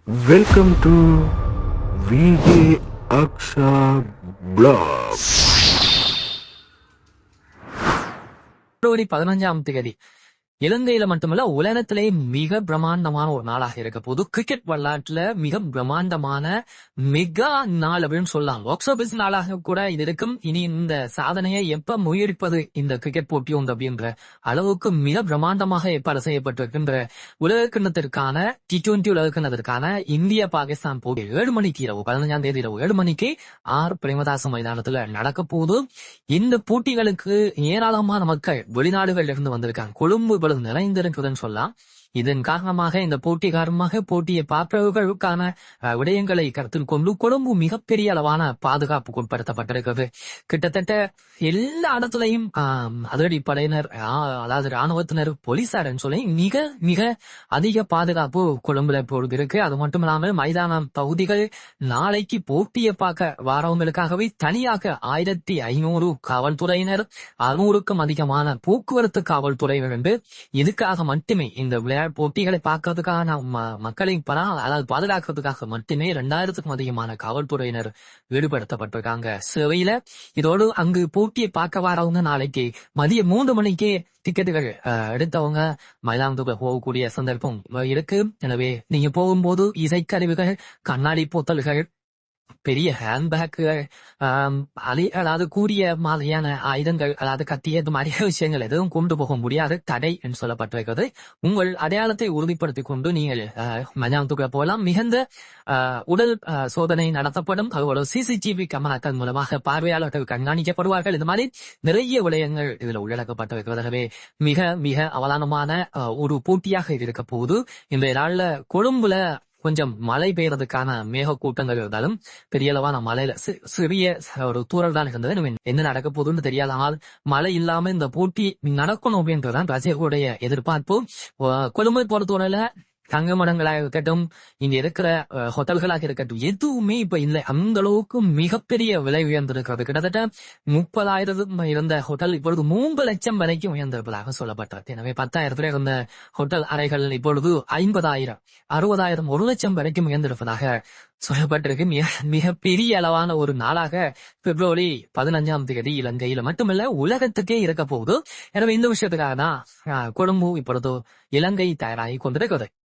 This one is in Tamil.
Welcome to VJ Aksha Blog. பிப்ரவரி 15ஆம் தேதி இலங்கையில மட்டுமல்ல உலகத்திலே மிக பிரம்மாண்டமான ஒரு நாளாக இருக்க போது கிரிக்கெட் வரலாற்றுல மிக பிரம்மாண்டமான மெகா நாள் அப்படின்னு சொல்லலாம். பாக்ஸ் ஆபீஸ் நாளாக கூட இது இருக்கும். இனி இந்த சாதனையை எப்ப முயற்சிப்பது இந்த கிரிக்கெட் போட்டி உண்டு அப்படின்ற அளவுக்கு மிக பிரம்மாண்டமாக ஏற்பாடு செய்யப்பட்டிருக்கின்ற உலக கிண்ணத்திற்கான T20 உலக கிண்ணத்திற்கான இந்திய பாகிஸ்தான் போட்டி 7 மணிக்கு இரவு 15ஆம் தேதி இரவு 7 மணிக்கு பிரேமதாச மைதானத்துல நடக்க போது. இந்த போட்டிகளுக்கு ஏராளமான மக்கள் வெளிநாடுகளில் இருந்து வந்திருக்காங்க. கொழும்பு இப்பொழுது நிறைந்திருக்குதுன்னு சொல்லலாம். இதன் காரணமாக இந்த போட்டி காரணமாக போட்டியை பார்ப்பவர்களுக்கான விடயங்களை கருத்தில் கொண்டு கொழும்பு மிகப்பெரிய அளவான பாதுகாப்புக்கு உட்படுத்தப்பட்டிருக்கிறது. கிட்டத்தட்ட எல்லா இடத்துலையும் அதிரடிப்படையினர் அதாவது ராணுவத்தினர் போலீசார் சொல்லி மிக மிக அதிக பாதுகாப்பு கொழும்புல இப்பொழுது இருக்கு. அது மட்டும் இல்லாமல் மைதான பகுதிகள் நாளைக்கு போட்டியை பார்க்க வாரவங்களுக்காகவே தனியாக 1500 காவல்துறையினர் 600க்கும் அதிகமான போக்குவரத்து காவல்துறையினர் என்று இதுக்காக மட்டுமே இந்த விளையாட்டு போட்டிகளை பார்க்கறதுக்காக மக்களை அதாவது பாதுகாக்கிறதுக்காக மட்டுமே 2000க்கும் அதிகமான காவல்துறையினர் ஈடுபடுத்தப்பட்டிருக்காங்க சேவையில. இதோடு அங்கு போட்டியை பார்க்க வரவங்க நாளைக்கு மதியம் 3 மணிக்கே டிக்கெட்டுகள் எடுத்தவங்க மைதானத்துக்கு போகக்கூடிய சந்தர்ப்பம் இருக்கு. எனவே நீங்க போகும்போது இசைக்கருவிகள், கண்ணாடி போத்தல்கள், பெரிய ஹேண்ட்பேக்குகள், அதாவது கூடிய மாதிரியான ஆயுதங்கள், அதாவது கத்திய இந்த மாதிரியான விஷயங்கள் எதுவும் கொண்டு போக முடியாது, தடை என்று சொல்லப்பட்டிருக்கிறது. உங்கள் அடையாளத்தை உறுதிப்படுத்திக் கொண்டு நீங்கள் மைதானத்துக்கு போகலாம். மிகுந்த உடல் சோதனை நடத்தப்படும். அதோட CCTV கேமராக்கள் மூலமாக பார்வையாளர்கள் கண்காணிக்கப்படுவார்கள். இந்த மாதிரி நிறைய விடயங்கள் இதுல உள்ளடக்கப்பட்டிருக்கிறதாகவே மிக மிக அவதானமான ஒரு போட்டியாக இருக்க போகுது. இன்றைய நாள்ல கொழும்புல கொஞ்சம் மழை பெய்யறதுக்கான மேக கூட்டங்கள் இருந்தாலும் பெரிய அளவான மழையில சிறிய ஒரு தூரல் தான் இருந்தது. என்ன நடக்க போகுதுன்னு தெரியாது. ஆனால் மழை இல்லாம இந்த போட்டி நடக்கணும் அப்படின்றதுதான் ரசிகர்களுடைய எதிர்பார்ப்பு. கொழும்பை பொறுத்தவரையில தங்கமடங்களாக இருக்கட்டும், இங்க இருக்கிற ஹோட்டல்களாக இருக்கட்டும், எதுவுமே இப்ப இல்லை. அந்த அளவுக்கு மிகப்பெரிய விலை உயர்ந்திருக்கிறது. கிட்டத்தட்ட 30,000 இருந்த ஹோட்டல் இப்பொழுது 3 லட்சம் வரைக்கும் உயர்ந்திருப்பதாக சொல்லப்பட்டது. எனவே 10,000 இருந்த ஹோட்டல் அறைகள் இப்பொழுது 50,000, 60,000, 1 லட்சம் வரைக்கும் உயர்ந்திருப்பதாக சொல்லப்பட்டிருக்கு. மிக பெரிய அளவான ஒரு நாளாக பிப்ரவரி 15ஆம் தேதி இலங்கையில மட்டுமல்ல உலகத்துக்கே இருக்க போகுது. எனவே இந்த விஷயத்துக்காக தான் கொழும்பு இப்பொழுது இலங்கை தயாராகி கொண்டிருக்கிறது.